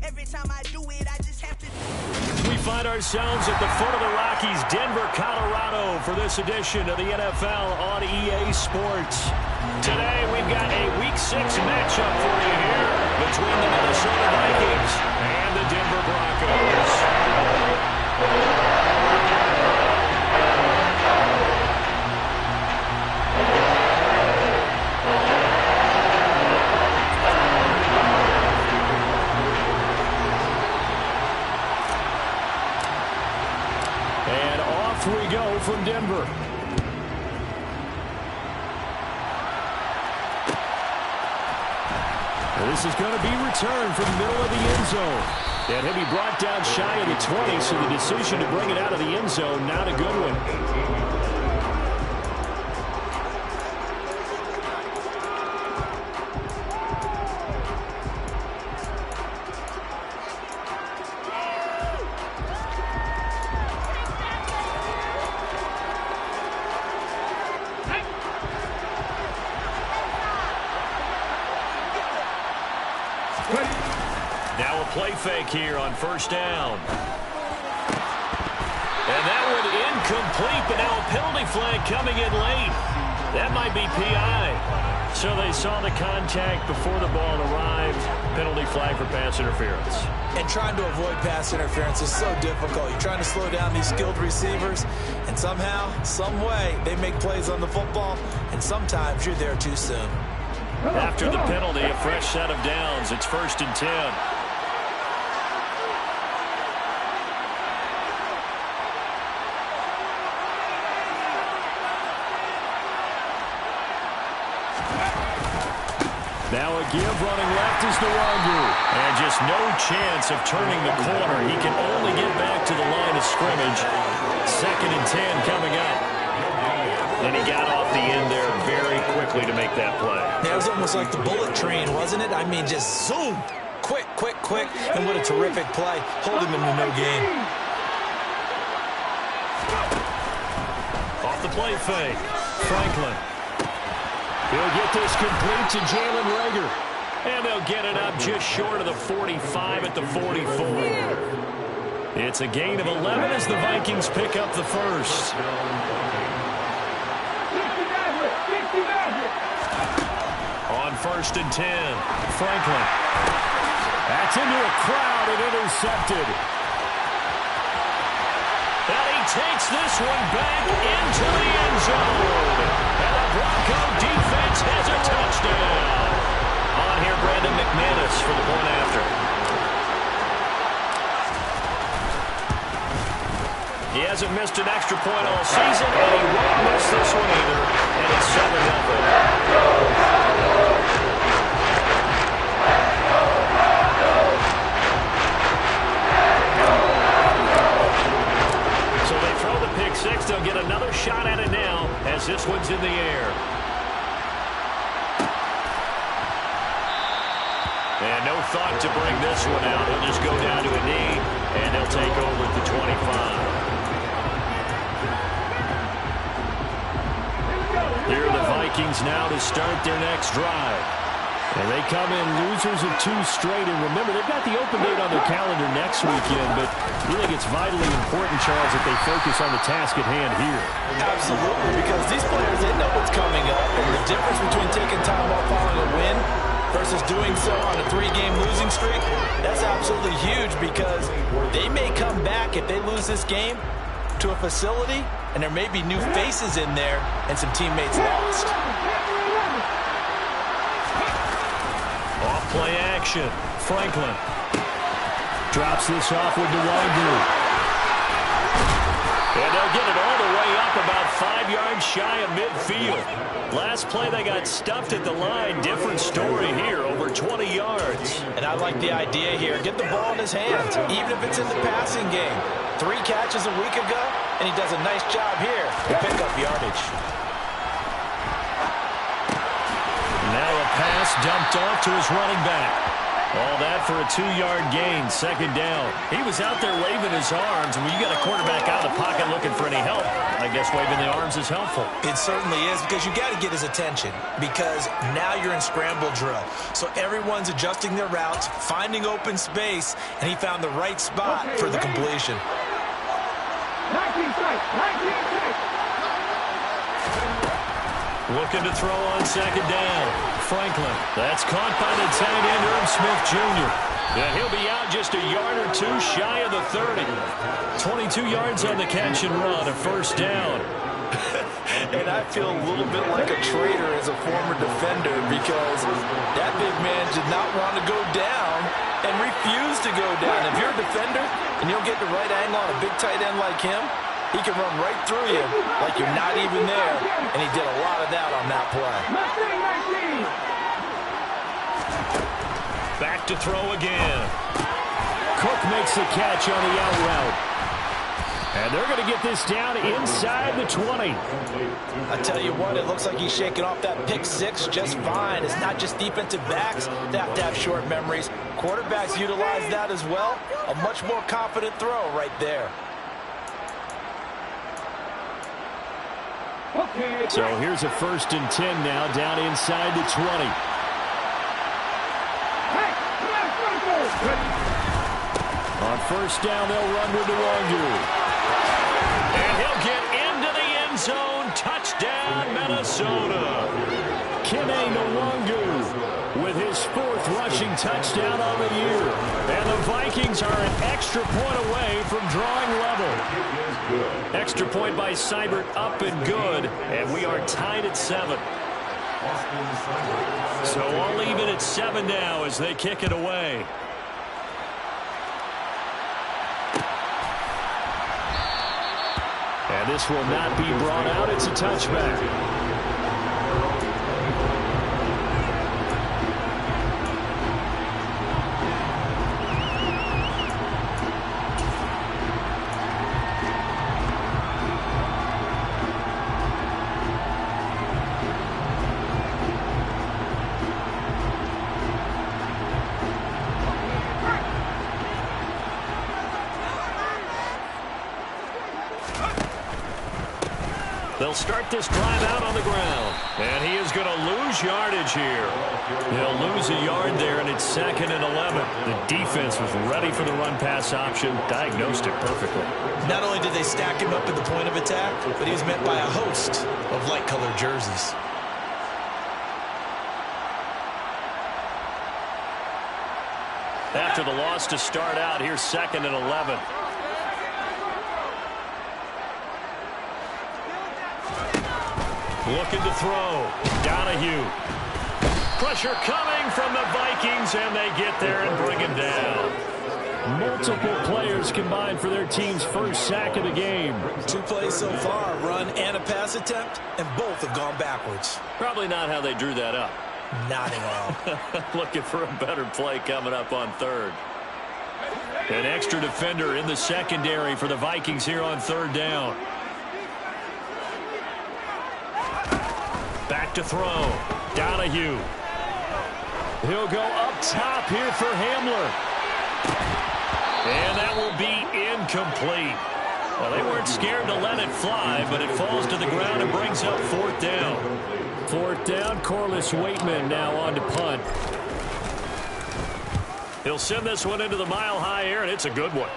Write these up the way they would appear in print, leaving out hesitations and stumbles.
Every time I do it, I just have to. We find ourselves at the foot of the Rockies, Denver, Colorado, for this edition of the NFL on EA Sports. Today, we've got a Week 6 matchup for you here between the Minnesota Vikings and the Denver Broncos. And off we go from Denver. This is going to be returned from the middle of the end zone. And he'll be brought down shy of the 20, so the decision to bring it out of the end zone, not a good one. Now a play fake here on first down. And that one incomplete, but now a penalty flag coming in late. That might be PI. So they saw the contact before the ball arrived. Penalty flag for pass interference. And trying to avoid pass interference is so difficult. You're trying to slow down these skilled receivers, and somehow, some way, they make plays on the football, and sometimes you're there too soon. After the penalty, a fresh set of downs. It's 1st and 10. Now a give running left is Nwangu. And just no chance of turning the corner. He can only get back to the line of scrimmage. 2nd and 10 coming up. And he got off the end there very quickly to make that play. Yeah, it was almost like the bullet train, wasn't it? I mean, just zoom. Quick, quick, quick. And what a terrific play, holding him to no gain. Off the play fake. Franklin. He'll get this complete to Jalen Reagor. And they'll get it up just short of the 45 at the 44. It's a gain of 11 as the Vikings pick up the first. On 1st and 10, Franklin. That's into a crowd and intercepted. And he takes this one back into the end zone. And the Bronco defense has a touchdown. On here, Brandon McManus for the point after. He hasn't missed an extra point all season, and he won't miss this one either. And it's 7-0. So they throw the pick six. They'll get another shot at it now as this one's in the air. And no thought to bring this one out. He'll just go down to a knee, and they'll take over at the 25. Here are the Vikings now to start their next drive. And they come in losers of 2 straight. And remember, they've got the open date on their calendar next weekend, but you think it's vitally important, Charles, that they focus on the task at hand here. Absolutely, because these players, they know what's coming up. And the difference between taking time off following a win versus doing so on a 3-game losing streak, that's absolutely huge, because they may come back if they lose this game to a facility, and there may be new faces in there and some teammates lost. Off play action. Franklin drops this off with Nwangu. And they'll get it all the way up about 5 yards shy of midfield. Last play they got stuffed at the line. Different story here, over 20 yards. And I like the idea here. Get the ball in his hands, even if it's in the passing game. 3 catches a week ago, and he does a nice job here to pick up yardage. Now a pass dumped off to his running back. All that for a 2-yard gain, second down. He was out there waving his arms, and when you got a quarterback out of the pocket looking for any help, I guess waving the arms is helpful. It certainly is, because you got to get his attention, because now you're in scramble drill. So everyone's adjusting their routes, finding open space, and he found the right spot for the completion. 19 strikes, 19 strikes. Looking to throw on second down. Franklin. That's caught by the tight end, Herb Smith Jr. Yeah, he'll be out just a yard or two shy of the 30. 22 yards on the catch and run, a first down. And I feel a little bit like a traitor as a former defender, because that big man did not want to go down and refused to go down. If you're a defender and you don't get the right angle on a big tight end like him, he can run right through you like you're not even there, and he did a lot of that on that play. Back to throw again. Cook makes the catch on the out route. And they're going to get this down inside the 20. I tell you what, it looks like he's shaking off that pick six just fine. It's not just defensive backs that have to have short memories. Quarterbacks utilize that as well. A much more confident throw right there. So here's a 1st and 10 now, down inside the 20. On first down, they'll run with Nwangu. And he'll get into the end zone. Touchdown, Minnesota. Kene Nwangu with his 4th rushing touchdown on the year. And the Vikings are an extra point away from drawing level. Extra point by Seibert, up and good. And we are tied at 7. So all even at 7 now as they kick it away. And this will not be brought out. It's a touchback. They'll start this drive out on the ground. And he is going to lose yardage here. He'll lose a yard there, and it's 2nd and 11. The defense was ready for the run-pass option, diagnosed it perfectly. Not only did they stack him up at the point of attack, but he was met by a host of light-colored jerseys. After the loss to start out, here's 2nd and 11. Looking to throw. Donahue. Pressure coming from the Vikings, and they get there and bring him down. Multiple players combined for their team's 1st sack of the game. 2 plays so far, run and a pass attempt, and both have gone backwards. Probably not how they drew that up. Not at all. Looking for a better play coming up on 3rd. An extra defender in the secondary for the Vikings here on 3rd down. Back to throw. Donahue. He'll go up top here for Hamler. And that will be incomplete. Well, they weren't scared to let it fly, but it falls to the ground and brings up 4th down. 4th down, Corliss Waitman now on to punt. He'll send this one into the mile-high air, and it's a good one.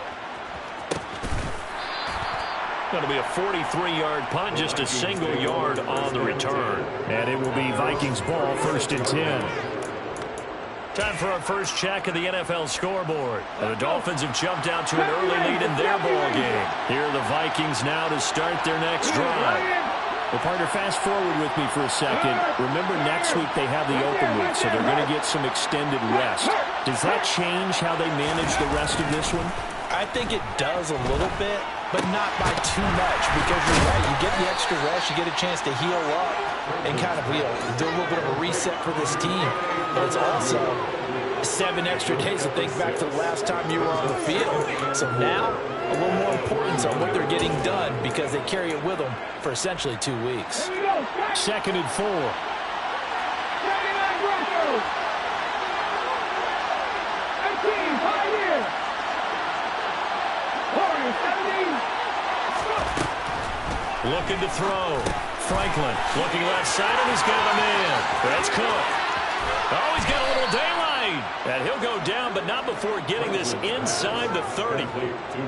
Going to be a 43-yard punt, just a single yard on the return. And it will be Vikings ball, 1st and 10. Time for our first check of the NFL scoreboard. And the Dolphins have jumped out to an early lead in their ball game. Here are the Vikings now to start their next drive. Well, partner, fast forward with me for a second. Remember, next week they have the open week, so they're going to get some extended rest. Does that change how they manage the rest of this one? I think it does a little bit, but not by too much, because you're right. You get the extra rest, you get a chance to heal up and kind of do a little bit of a reset for this team. But it's also 7 extra days to think back to the last time you were on the field. So now, a little more importance on what they're getting done, because they carry it with them for essentially 2 weeks. 2nd and 4. looking to throw. Franklin looking left side, and he's got a man. That's Cook. Oh, he's got a little daylight. And he'll go down, but not before getting this inside the 30.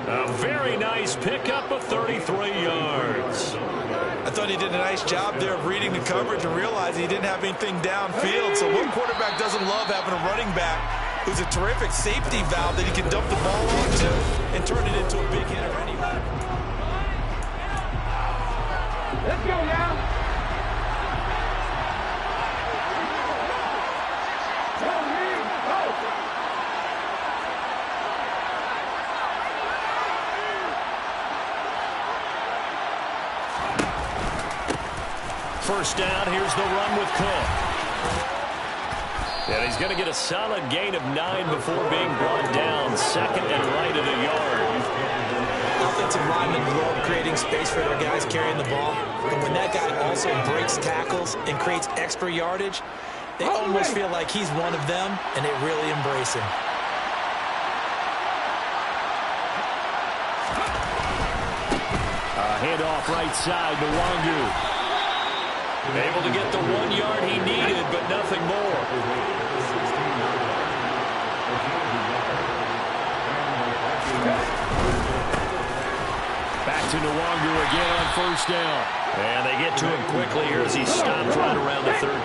A very nice pickup of 33 yards. I thought he did a nice job there of reading the coverage and realizing he didn't have anything downfield. So what quarterback doesn't love having a running back who's a terrific safety valve that he can dump the ball onto and turn it into a big hitter anyway. Let's go now. First down, here's the run with Cook. And he's going to get a solid gain of 9 before being brought down. Second and right at a yard. Offensive linemen love creating space for their guys carrying the ball. But when that guy also breaks tackles and creates extra yardage, they almost feel like he's one of them, and they really embrace him. Handoff right side to Wangu. Able to get the 1 yard he needed, but nothing more. Back to Nwangu again on first down. And they get to him quickly here as he stopped right around the 13.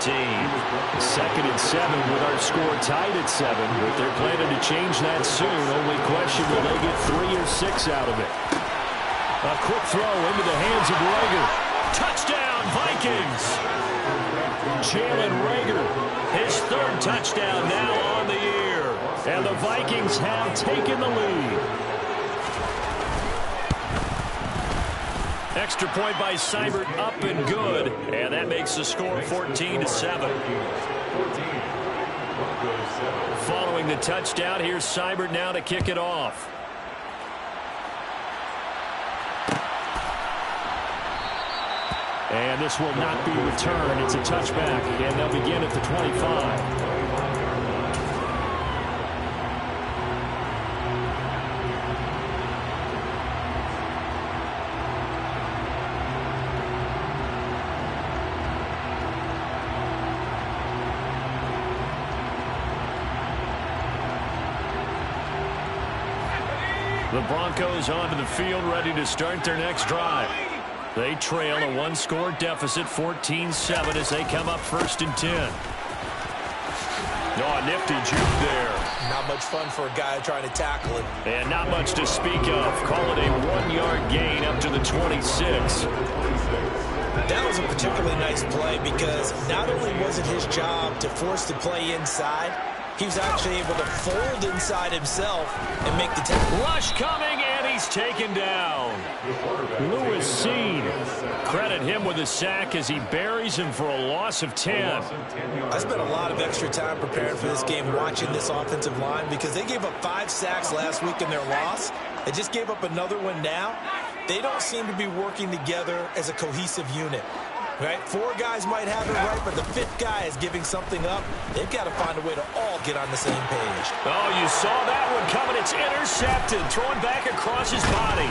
Second and 7 with our score tied at 7. But they're planning to change that soon. Only question, will they get 3 or 6 out of it? A quick throw into the hands of Rager. Touchdown, Vikings! Jalen Rager, his 3rd touchdown now on the year. And the Vikings have taken the lead. Extra point by Seibert, up and good. And that makes the score 14-7. Following the touchdown, here's Seibert now to kick it off. And this will not be returned. It's a touchback, and they'll begin at the 25. The Broncos onto the field, ready to start their next drive. They trail a 1-score deficit, 14-7, as they come up 1st and 10. Oh, a nifty juke there. Not much fun for a guy trying to tackle it. And not much to speak of. Call it a 1-yard gain up to the 26. That was a particularly nice play because not only was it his job to force the play inside, he was actually able to fold inside himself and make the tackle. Rush coming, and he's taken down. Lewis Seen. Credit him with a sack as he buries him for a loss of 10. I spent a lot of extra time preparing for this game watching this offensive line because they gave up 5 sacks last week in their loss. They just gave up another one now. They don't seem to be working together as a cohesive unit. Right? 4 guys might have it right, but the 5th guy is giving something up. They've got to find a way to all get on the same page. Oh, you saw that one coming. It's intercepted. Throwing back across his body.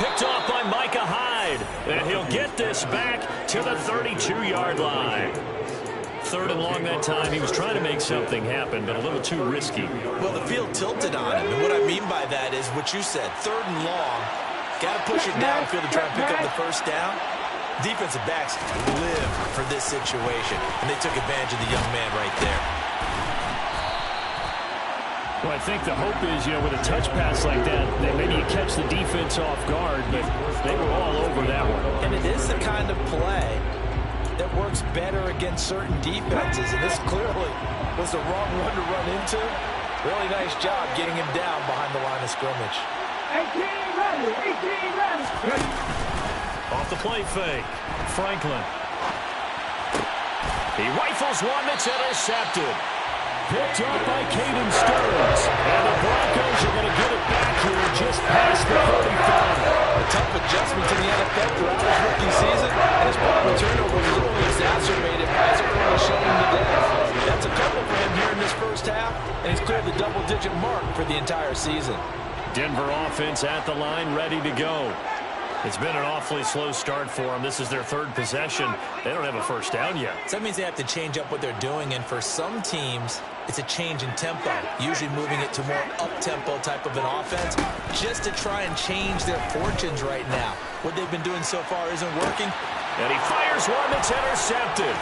Picked off by Micah Hyde. And he'll get this back to the 32-yard line. 3rd and long that time. He was trying to make something happen, but a little too risky. Well, the field tilted on him. And what I mean by that is what you said. 3rd and long. Got to push it downfield to try and pick up the first down. Defensive backs live for this situation, and they took advantage of the young man right there. Well, I think the hope is, with a touch pass like that maybe you catch the defense off guard, but they were all over that one. And it is the kind of play that works better against certain defenses, and this clearly was the wrong one to run into. Really nice job getting him down behind the line of scrimmage. 18 ready. Off the play fake, Franklin. He rifles one that's intercepted. Picked up by Caden Stearns. And the Broncos are going to get it back here just past the 45. A tough adjustment to the NFL throughout his rookie season, and his problem turnover was only exacerbated by his early showing today. That's a couple for him here in this first half, and he's cleared the double-digit mark for the entire season. Denver offense at the line, ready to go. It's been an awfully slow start for them. This is their third possession. They don't have a first down yet. So that means they have to change up what they're doing, and for some teams, it's a change in tempo, usually moving it to more up-tempo type of an offense, just to try and change their fortunes right now. What they've been doing so far isn't working. And he fires one that's intercepted.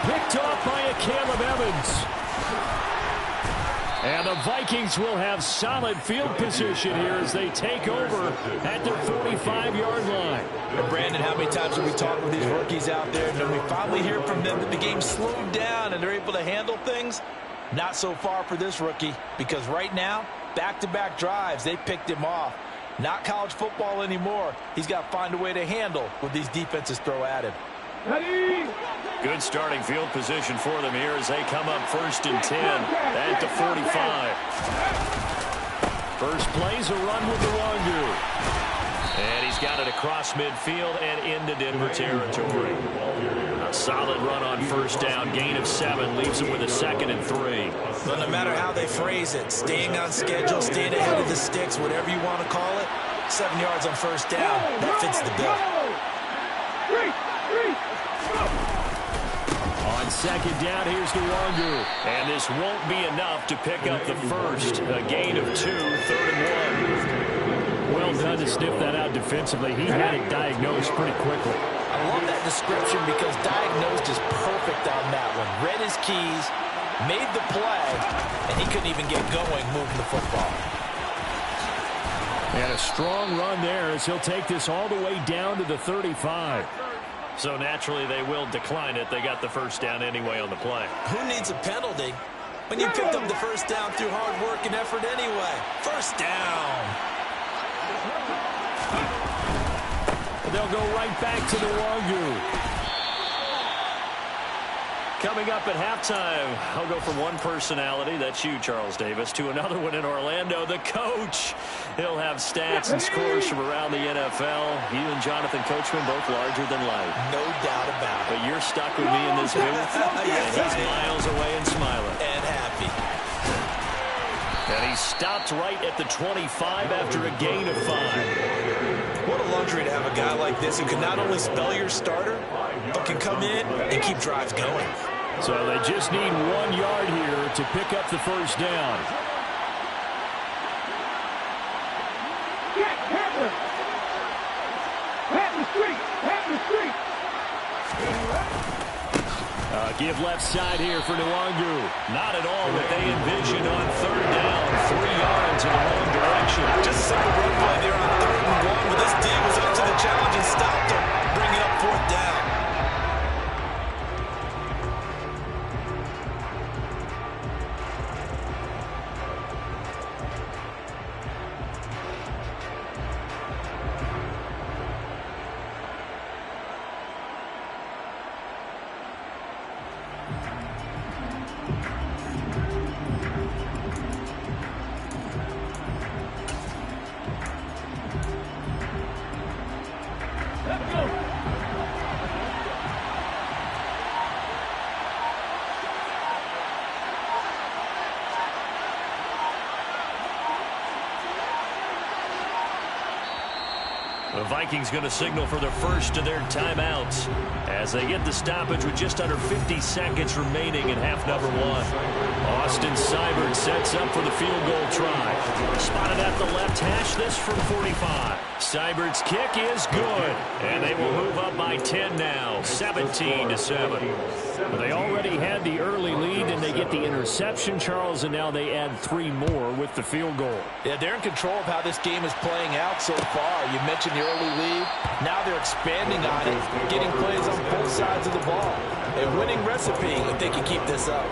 Picked off by a Caleb Evans. And the Vikings will have solid field position here as they take over at their 45-yard line. And Brandon, how many times have we talked with these rookies out there, and then we finally hear from them that the game slowed down and they're able to handle things? Not so far for this rookie, because right now, back-to-back drives, they picked him off. Not college football anymore. He's got to find a way to handle what these defenses throw at him. Good starting field position for them here as they come up 1st and 10 at the 45. First play's a run with the Longu. And he's got it across midfield and into Denver territory. A solid run on first down. Gain of 7 leaves him with a 2nd and 3. But no matter how they phrase it, staying on schedule, staying ahead of the sticks, whatever you want to call it, 7 yards on first down, that fits the bill. On 2nd down, here's the Longu. And this won't be enough to pick up the first. A gain of 2, 3rd and 1. Well done to sniff that out defensively. He had it diagnosed pretty quickly. I love that description because diagnosed is perfect on that one. Read his keys, made the play, and he couldn't even get going moving the football. And a strong run there as he'll take this all the way down to the 35. So naturally they will decline it. They got the first down anyway on the play. Who needs a penalty when you picked up the first down through hard work and effort anyway? First down. They'll go right back to the Longu. Coming up at halftime, I'll go from one personality, that's you, Charles Davis, to another one in Orlando, the coach. He'll have stats and scores from around the NFL. You and Jonathan Coachman both larger than life. No doubt about it. But you're stuck with me in this booth, and he's miles away and smiling. And happy. And he stopped right at the 25 after a gain of 5. What a luxury to have a guy like this who can not only spell your starter, but can come in and keep drives going. So they just need 1 yard here to pick up the first down. Give left side here for Nwangwu. Not at all what they envisioned on 3rd down. 3 yards in the wrong direction. Just a simple run play there on 3rd and 1, but this D was up to the challenge and stopped him, bringing up 4th down. The Vikings going to signal for the first of their timeouts as they get the stoppage with just under 50 seconds remaining in half number 1. Austin Seibert sets up for the field goal try. Spotted at the left hash, this from 45. Seibert's kick is good, and they will move up by 10 now, 17-7. They already had the early lead, and they get the interception, Charles, and now they add 3 more with the field goal. Yeah, they're in control of how this game is playing out so far. You mentioned the early lead. Now they're expanding on it, getting plays on both sides of the ball. A winning recipe if they can keep this up.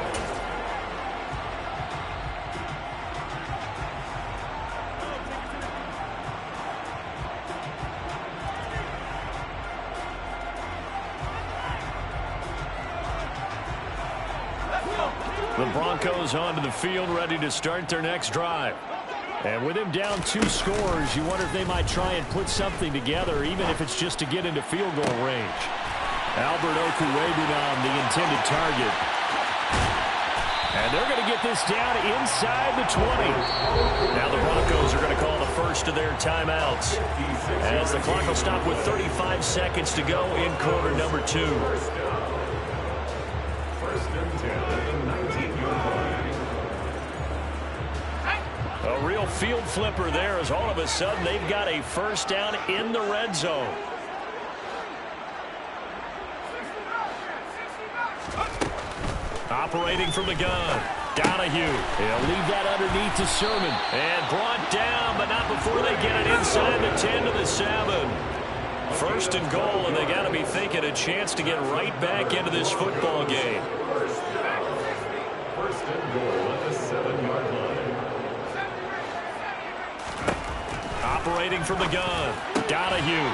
The Broncos onto the field, ready to start their next drive. And with him down 2 scores, you wonder if they might try and put something together, even if it's just to get into field goal range. Albert Okwuegbunam, the intended target. And they're going to get this down inside the 20. Now the Broncos are going to call the first of their timeouts, as the clock will stop with 35 seconds to go in quarter number 2. A real field flipper there, as all of a sudden they've got a first down in the red zone. Operating from the gun, Donahue. He'll leave that underneath to Sermon. And brought down, but not before they get it inside the 10 to the 7. First and goal, and they got to be thinking a chance to get right back into this football game. First and goal at the 7-yard line. Operating from the gun, Donahue.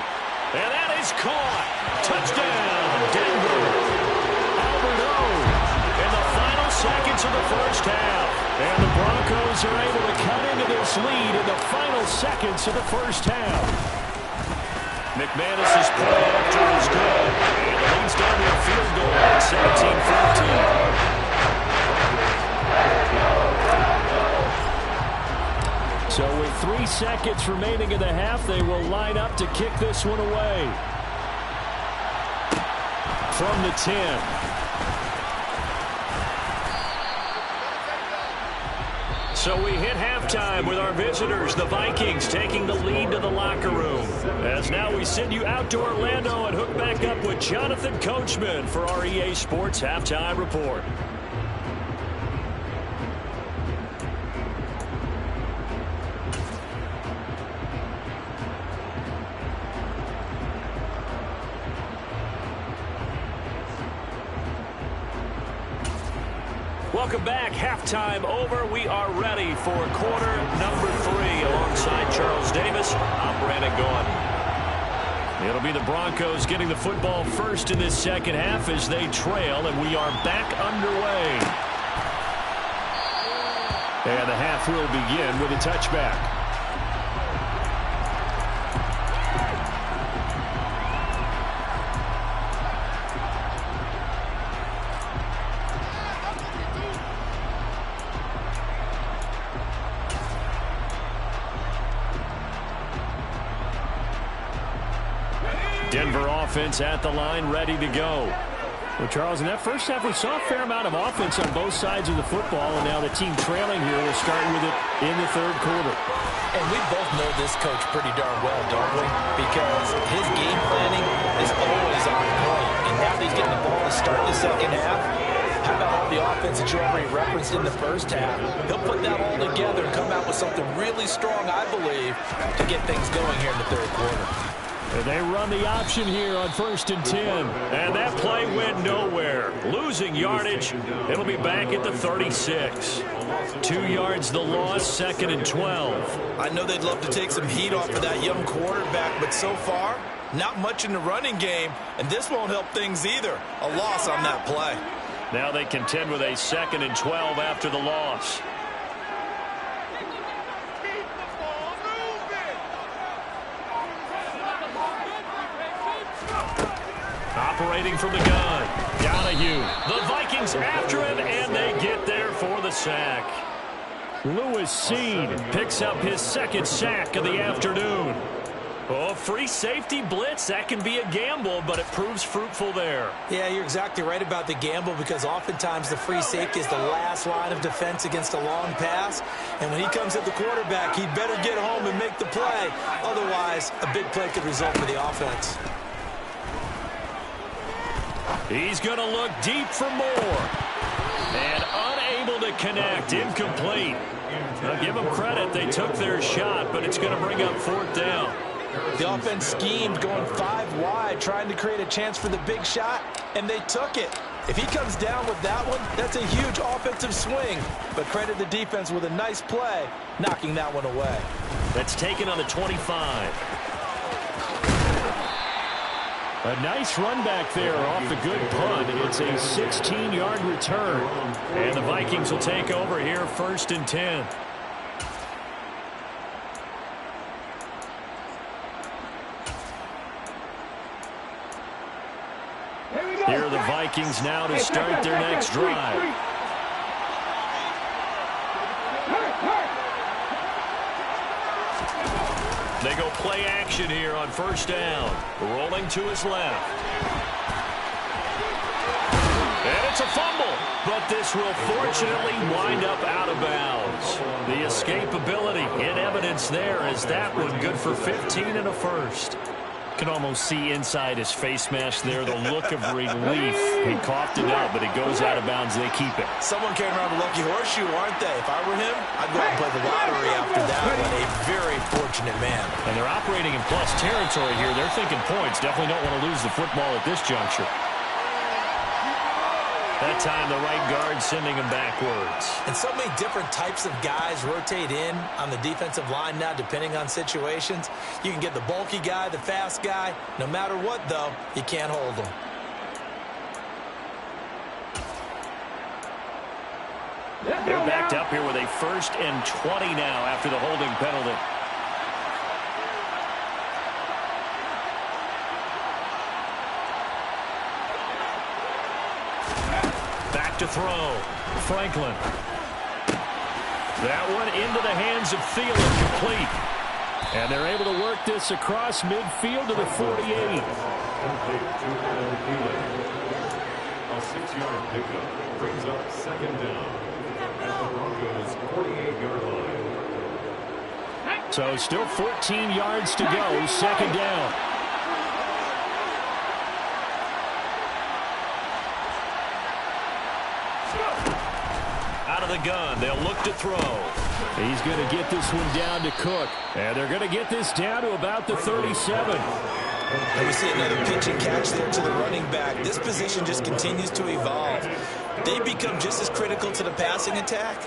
And that is caught. Touchdown, Denver. In the final seconds of the first half. And the Broncos are able to cut into this lead in the final seconds of the first half. McManus's play after is good. And it leads down to a field goal at 17-14. So with 3 seconds remaining in the half, they will line up to kick this one away. From the 10. So we hit halftime with our visitors, the Vikings, taking the lead to the locker room. As now we send you out to Orlando and hook back up with Jonathan Coachman for our EA Sports Halftime Report. Welcome back. Halftime over. We are ready for quarter number 3 alongside Charles Davis. I'm Brandon Gordon. It'll be the Broncos getting the football first in this second half as they trail, and we are back underway. And the half will begin with a touchback. Denver offense at the line, ready to go. Well, Charles, in that first half, we saw a fair amount of offense on both sides of the football, and now the team trailing here will start with it in the third quarter. And we both know this coach pretty darn well, don't we? Because his game planning is always on point. And now that he's getting the ball to start the second half, how about all the offense that you already referenced in the first half? He'll put that all together and come out with something really strong, I believe, to get things going here in the third quarter. And they run the option here on 1st and 10. And that play went nowhere. Losing yardage. It'll be back at the 36. 2 yards the loss, 2nd and 12. I know they'd love to take some heat off of that young quarterback, but so far, not much in the running game. And this won't help things either. A loss on that play. Now they contend with a 2nd and 12 after the loss. Operating from the gun, Donahue. The Vikings after him, and they get there for the sack. Lewis Seed picks up his 2nd sack of the afternoon. Oh, free safety blitz, that can be a gamble, but it proves fruitful there. Yeah, you're exactly right about the gamble, because oftentimes the free safety is the last line of defense against a long pass. And when he comes at the quarterback, he'd better get home and make the play. Otherwise, a big play could result for the offense. He's going to look deep for more. And unable to connect. Incomplete. I'll give them credit. They took their shot, but it's going to bring up 4th down. The offense schemed going 5 wide, trying to create a chance for the big shot, and they took it. If he comes down with that one, that's a huge offensive swing. But credit the defense with a nice play, knocking that one away. That's taken on the 25. A nice run back there off the good punt. It's a 16-yard return. And the Vikings will take over here, 1st and 10. Here we go. Here are the Vikings now to start their next drive. They go play action here on first down. Rolling to his left. And it's a fumble, but this will fortunately wind up out of bounds. The escapability in evidence there as that one good for 15 and a first. Can almost see inside his face mask there the look of relief. He coughed it up, but it goes out of bounds. They keep it. Someone came around a lucky horseshoe, aren't they? If I were him, I'd go out and play the lottery after that one. A very fortunate man. And they're operating in plus territory here. They're thinking points. Definitely don't want to lose the football at this juncture. That time, the right guard sending him backwards. And so many different types of guys rotate in on the defensive line now, depending on situations. You can get the bulky guy, the fast guy. No matter what, though, you can't hold them. They're backed up here with a 1st and 20 now after the holding penalty. To throw. Franklin. That one into the hands of Thielen, complete. And they're able to work this across midfield to the 48. A 6-yard pickup brings up 2nd down at the Broncos' 48-yard line. So still 14 yards to go, 2nd down. Out of the gun, they'll look to throw. He's going to get this one down to Cook. And they're going to get this down to about the 37. And we see another pitch and catch there to the running back. This position just continues to evolve. They become just as critical to the passing attack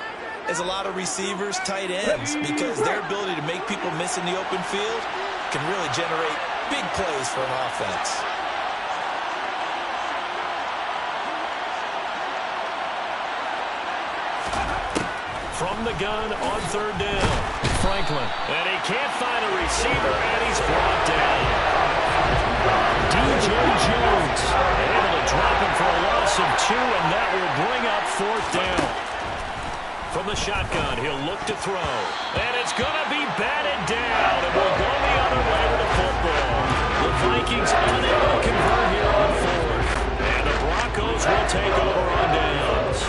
as a lot of receivers, tight ends, because their ability to make people miss in the open field can really generate big plays for an offense. From the gun on 3rd down. Franklin. And he can't find a receiver, and he's brought down. DJ Jones able to drop him for a loss of 2, and that will bring up 4th down. From the shotgun, he'll look to throw. And it's going to be batted down, and we'll go the other way with the football. The Vikings unable to convert here on 4th. And the Broncos will take over on downs.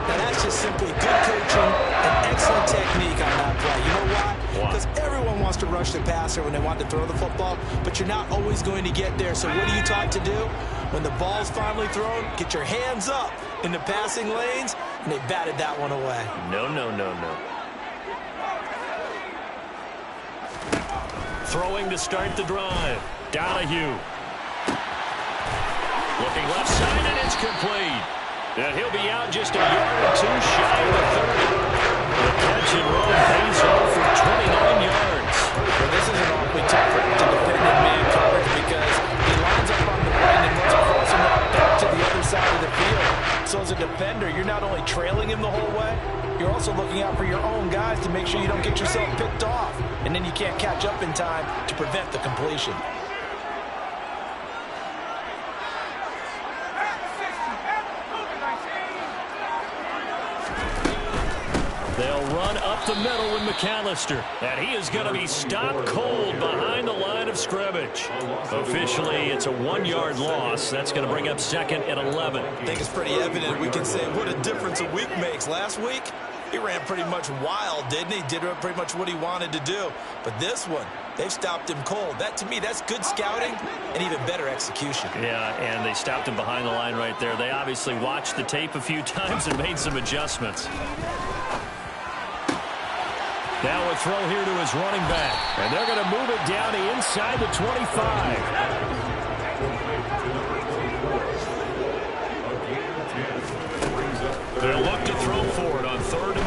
Now that's just simply good coaching and excellent technique on that play. You know why? Because everyone wants to rush the passer when they want to throw the football, but you're not always going to get there. So what are you taught to do? When the ball's finally thrown, get your hands up in the passing lanes, and they batted that one away. No. Throwing to start the drive. Donahue. Looking left side, and it's complete. And he'll be out just a yard or 2 shy of the 30. The catch and run pays off for 29 yards. Well, this is an awfully tough route to defend in man coverage because he lines up on the right and wants to cross him back to the other side of the field. So as a defender, you're not only trailing him the whole way, you're also looking out for your own guys to make sure you don't get yourself picked off. And then you can't catch up in time to prevent the completion. They'll run up the middle with McAllister. And he is going to be stopped cold behind the line of scrimmage. Officially, it's a 1-yard loss. That's going to bring up 2nd and 11. I think it's pretty evident. We can say what a difference a week makes. Last week, he ran pretty much wild, didn't he? Did pretty much what he wanted to do. But this one, they've stopped him cold. That, to me, that's good scouting and even better execution. Yeah, and they stopped him behind the line right there. They obviously watched the tape a few times and made some adjustments. Now a throw here to his running back. And they're going to move it down to inside the 25. They'll look to throw for it on 3rd and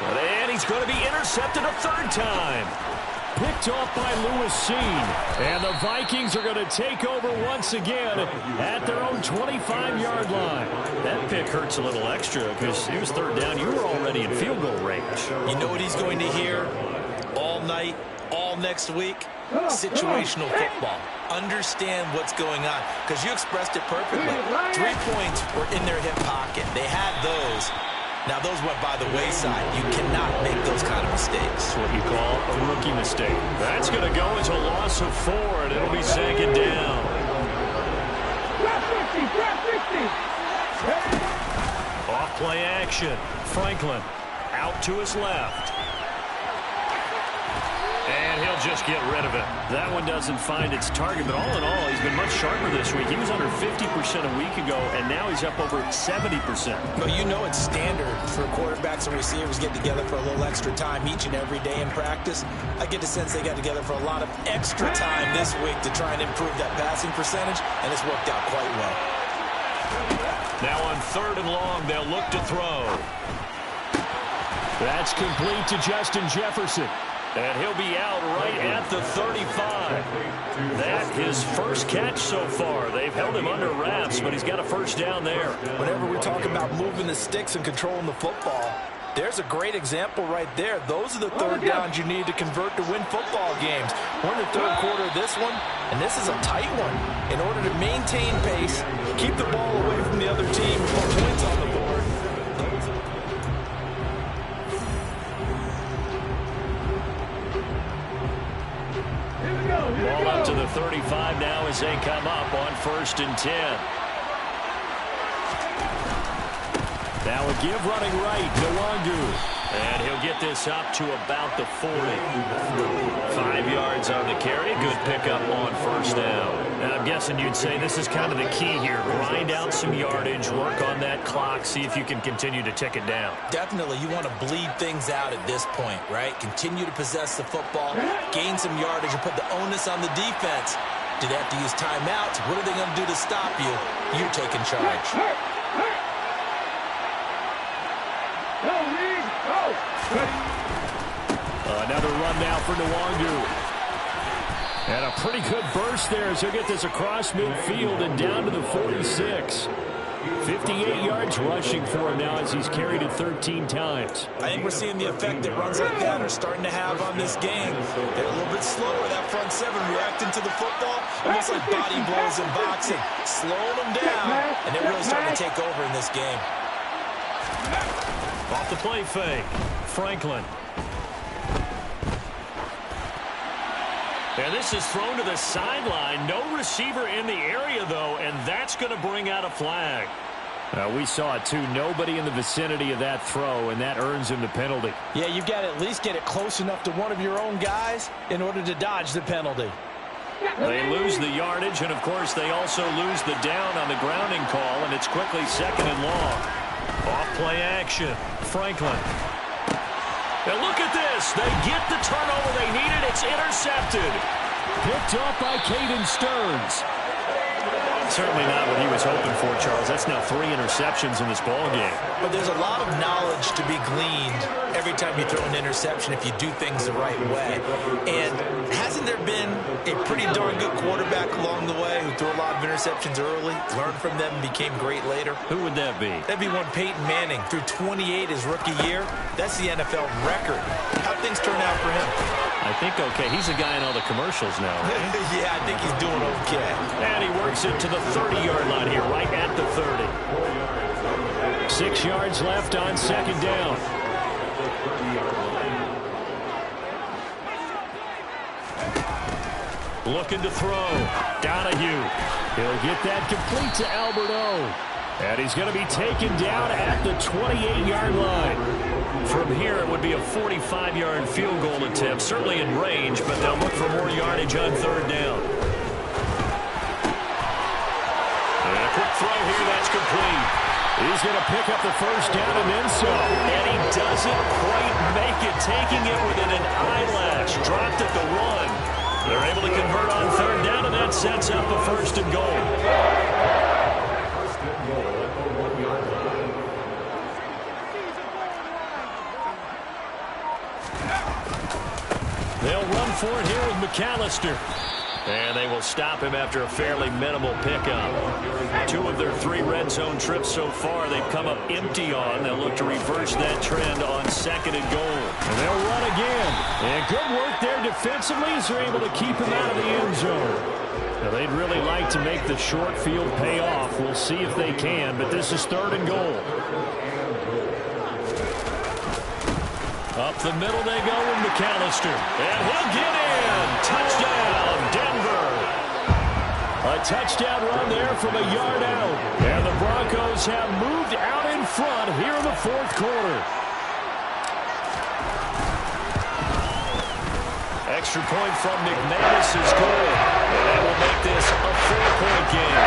1. And he's going to be intercepted a 3rd time. Picked off by Lewis Seen. And the Vikings are going to take over once again at their own 25-yard line. That pick hurts a little extra because it was 3rd down. You were already in field goal range. You know what he's going to hear all night, all next week? Situational football. Understand what's going on because you expressed it perfectly. 3 points were in their hip pocket. They had those. Now, those went by the wayside. You cannot make those kind of mistakes. That's what you call a rookie mistake. That's going to go as a loss of 4, and it'll be second down. Off play action. Franklin out to his left. And he'll just get rid of it. That one doesn't find its target, but all in all, he's been much sharper this week. He was under 50% a week ago, and now he's up over 70%. Well, you know it's standard for quarterbacks and receivers get together for a little extra time each and every day in practice. I get the sense they got together for a lot of extra time this week to try and improve that passing percentage, and it's worked out quite well. Now on 3rd and long, they'll look to throw. That's complete to Justin Jefferson. And he'll be out right at the 35. That his first catch so far. They've held him under wraps, but he's got a first down there. Whenever we talk about moving the sticks and controlling the football, there's a great example right there. Those are the 3rd downs you need to convert to win football games. We're in the 3rd quarter of this one, and this is a tight one. In order to maintain pace, keep the ball away from the other team, and put points on the board. Ball up to the 35 now as they come up on 1st and 10. Now a give running right, Nwangu. And he'll get this up to about the 40. 5 yards on the carry. Good pickup on 1st down. And I'm guessing you'd say this is kind of the key here. Grind out some yardage, work on that clock, see if you can continue to tick it down. Definitely, you want to bleed things out at this point, right? Continue to possess the football, gain some yardage, and put the onus on the defense. Do they have to use timeouts? What are they going to do to stop you? You're taking charge. Another run now for Nwangu. And a pretty good burst there as he'll get this across midfield and down to the 46. 58 yards rushing for him now as he's carried it 13 times. I think we're seeing the effect that runs like that are starting to have on this game. They're a little bit slower, that front 7 reacting to the football, almost like body blows in boxing, slowing them down, and they're really starting to take over in this game. Off the play fake, Franklin. And this is thrown to the sideline. No receiver in the area, though, and that's going to bring out a flag. We saw it, too. Nobody in the vicinity of that throw, and that earns him the penalty. Yeah, you've got to at least get it close enough to one of your own guys in order to dodge the penalty. They lose the yardage, and, of course, they also lose the down on the grounding call, and it's quickly 2nd and long. Off play action, Franklin. And look at this. They get the turnover they needed. It's intercepted. Picked off by Caden Stearns. Certainly not what he was hoping for, Charles. That's now 3 interceptions in this ball game. But there's a lot of knowledge to be gleaned every time you throw an interception if you do things the right way. And hasn't there been a pretty darn good quarterback along the way who threw a lot of interceptions early, learned from them, and became great later? Who would that be? That'd be one Peyton Manning. Threw 28 his rookie year. That's the NFL record. How'd things turn out for him? I think okay. He's a guy in all the commercials now, right? Yeah, I think he's doing okay. And he works it to the 30-yard line here, right at the 30. 6 yards left on 2nd down. Looking to throw. Donahue. He'll get that complete to Albert O. And he's going to be taken down at the 28-yard line. From here, it would be a 45-yard field goal attempt. Certainly in range, but they'll look for more yardage on 3rd down. And a quick throw here, that's complete. He's going to pick up the first down and then some. And he doesn't quite make it, taking it within an eyelash. Dropped at the 1. They're able to convert on 3rd down, and that sets up a 1st and goal. They'll run for it here with McAllister. And they will stop him after a fairly minimal pickup. 2 of their 3 red zone trips so far they've come up empty on. They'll look to reverse that trend on 2nd and goal. And they'll run again. And good work there defensively as they're able to keep him out of the end zone. Now they'd really like to make the short field pay off. We'll see if they can, but this is 3rd and goal. the middle they go with McAllister. And he'll get in. Touchdown, Denver. A touchdown run there from a yard out. And the Broncos have moved out in front here in the fourth quarter. Extra point from McManus is good. And that will make this a 4-point game.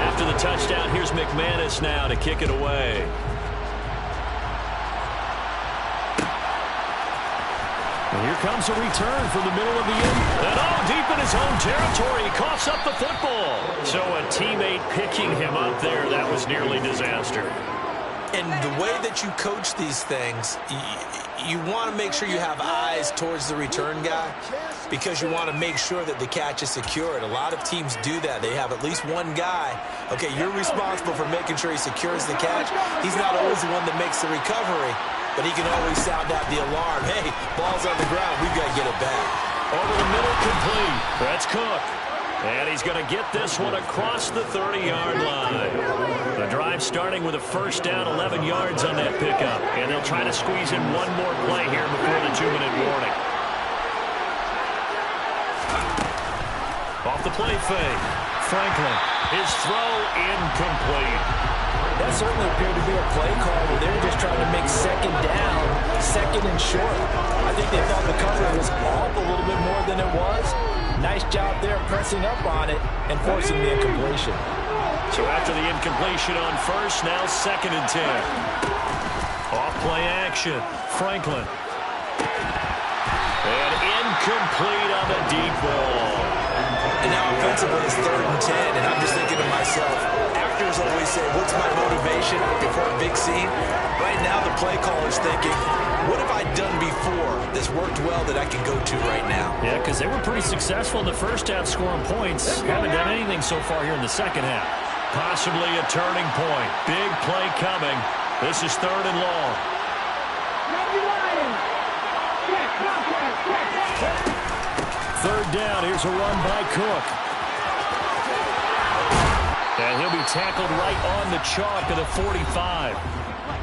After the touchdown, here's McManus now to kick it away. And here comes a return from the middle of the end. And deep in his own territory, he coughs up the football. So a teammate picking him up there, that was nearly disaster. And the way that you coach these things, you want to make sure you have eyes towards the return guy because you want to make sure that the catch is secured. A lot of teams do that. They have at least one guy. Okay, you're responsible for making sure he secures the catch. He's not always the one that makes the recovery, but he can always sound out the alarm. Hey, ball's on the ground. We've got to get it back. Over the middle, complete. That's Cook. And he's going to get this one across the 30-yard line. The drive starting with a first down, 11 yards on that pickup. And they'll try to squeeze in one more play here before the 2-minute warning. Off the play fake. Franklin. His throw incomplete. That certainly appeared to be a play call where they were just trying to make second down, second and short. I think they thought the cover was off a little bit more than it was. Nice job there pressing up on it and forcing the incompletion. So after the incompletion on first, now 2nd and 10. Off play action. Franklin. And incomplete on the deep ball. And now offensively it's 3rd and 10, and I'm just thinking to myself, actors always say, what's my motivation before a big scene? Right now the play caller's thinking, what have I done before that's worked well that I can go to right now? Yeah, because they were pretty successful in the first half scoring points. Haven't done anything so far here in the second half. Possibly a turning point. Big play coming. This is 3rd and long. 3rd down. Here's a run by Cook. And he'll be tackled right on the chalk of the 45.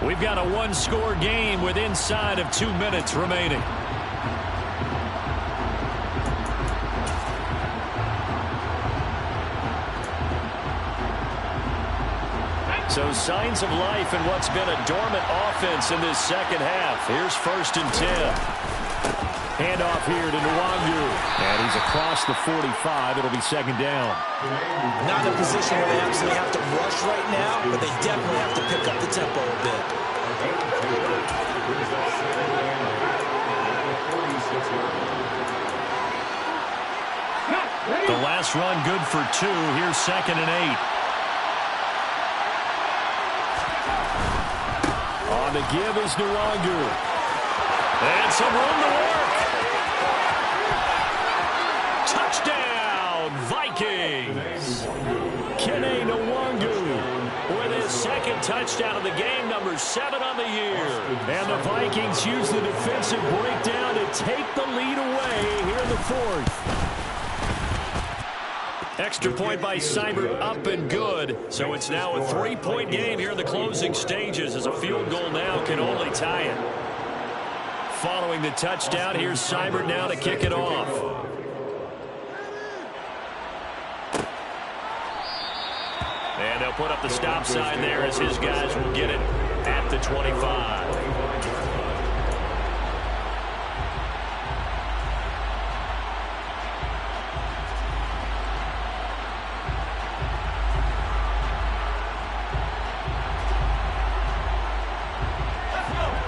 We've got a 1-score game with inside of 2 minutes remaining. So signs of life in what's been a dormant offense in this second half. Here's 1st and 10. Handoff here to Nwangu. And he's across the 45. It'll be 2nd down. Not in a position where they absolutely have to rush right now, but they definitely have to pick up the tempo a bit. The last run good for 2. Here's 2nd and 8. On the give is Nwangu. And some room to work. Touchdown, Vikings. Kene Nwangu with his 2nd touchdown of the game, number 7 on the year. And the Vikings use the defensive breakdown to take the lead away here in the 4th. Extra point by Seibert up and good. So it's now a 3-point game here in the closing stages as a field goal now can only tie it. Following the touchdown, here's Seibert now to kick it off. And they'll put up the stop sign there as his guys will get it at the 25.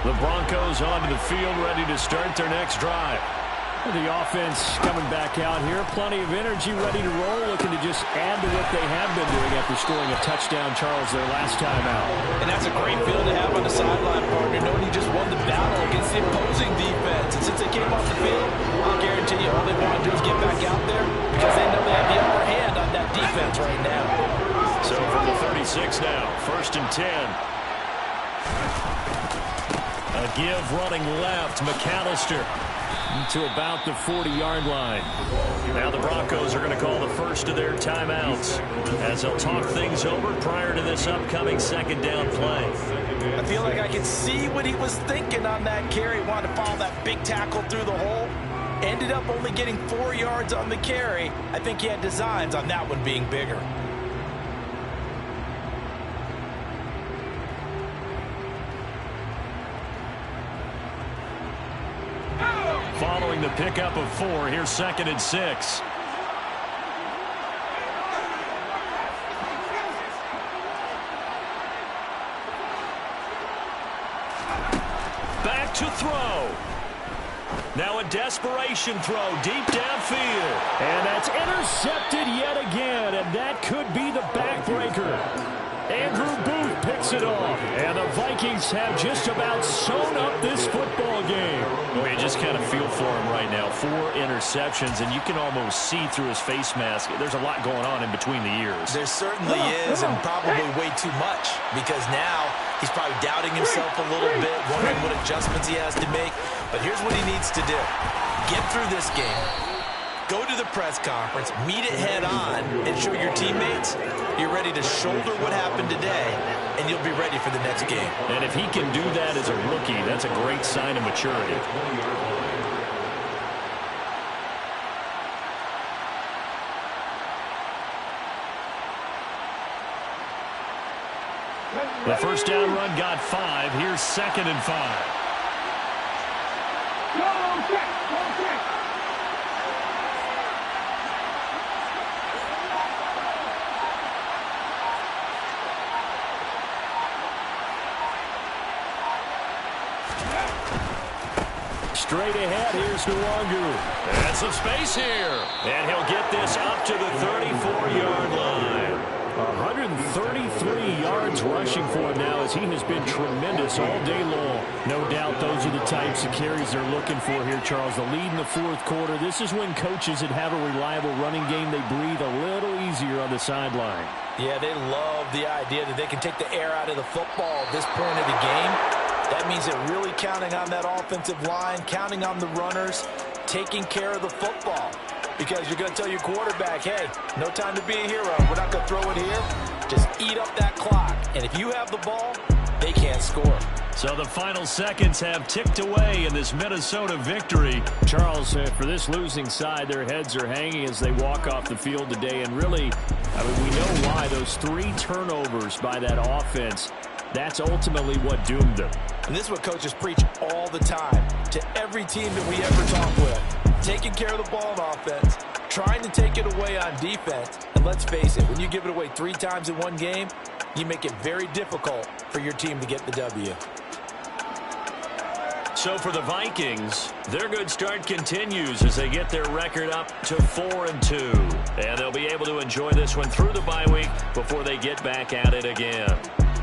The Broncos onto the field, ready to start their next drive. The offense coming back out here. Plenty of energy, ready to roll, looking to just add to what they have been doing after scoring a touchdown, Charles, their last time out. And that's a great feeling to have on the sideline, partner, knowing you just won the battle against the opposing defense. And since they came off the field, I'll guarantee you all they want to do is get back out there because they know they have the upper hand on that defense right now. So from the 36 now, 1st and 10. A give running left, McAllister. to about the 40-yard line. Now the Broncos are going to call the first of their timeouts as they'll talk things over prior to this upcoming second down play. I feel like I can see what he was thinking on that carry. Wanted to follow that big tackle through the hole. Ended up only getting 4 yards on the carry. I think he had designs on that one being bigger. Following the pickup of 4, here's 2nd and 6. Back to throw. Now a desperation throw deep downfield. And that's intercepted yet again, and that could be the backbreaker. Andrew Booth picks it off, and the Vikings have just about sewn up this football game. Well, you just kind of feel for him right now. 4 interceptions, and you can almost see through his face mask. There's a lot going on in between the ears. There certainly is, and probably way too much, because now he's probably doubting himself a little bit, wondering what adjustments he has to make. But here's what he needs to do. Get through this game. Go to the press conference, meet it head on, and show your teammates you're ready to shoulder what happened today, and you'll be ready for the next game. And if he can do that as a rookie, that's a great sign of maturity. The first down run got 5. Here's 2nd and 5. Straight ahead, here's Nwangu. And some space here. And he'll get this up to the 34-yard line. 133 yards rushing for him now, as he has been tremendous all day long. No doubt those are the types of carries they're looking for here, Charles. The lead in the 4th quarter. This is when coaches that have a reliable running game, they breathe a little easier on the sideline. Yeah, they love the idea that they can take the air out of the football at this point of the game. That means they're really counting on that offensive line, counting on the runners, taking care of the football. Because you're going to tell your quarterback, hey, no time to be a hero. We're not going to throw it here. Just eat up that clock. And if you have the ball, they can't score. So the final seconds have ticked away in this Minnesota victory. Charles, for this losing side, their heads are hanging as they walk off the field today. And really, I mean, we know why. Those 3 turnovers by that offense, that's ultimately what doomed them. And this is what coaches preach all the time to every team that we ever talk with. Taking care of the ball on offense, trying to take it away on defense. And let's face it, when you give it away 3 times in one game, you make it very difficult for your team to get the W. So for the Vikings, their good start continues as they get their record up to 4-2. And they'll be able to enjoy this one through the bye week before they get back at it again.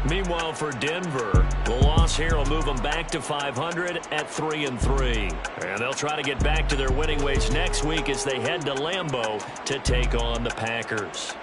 Meanwhile, for Denver, the loss here will move them back to 500 at 3-3. And they'll try to get back to their winning ways next week as they head to Lambeau to take on the Packers.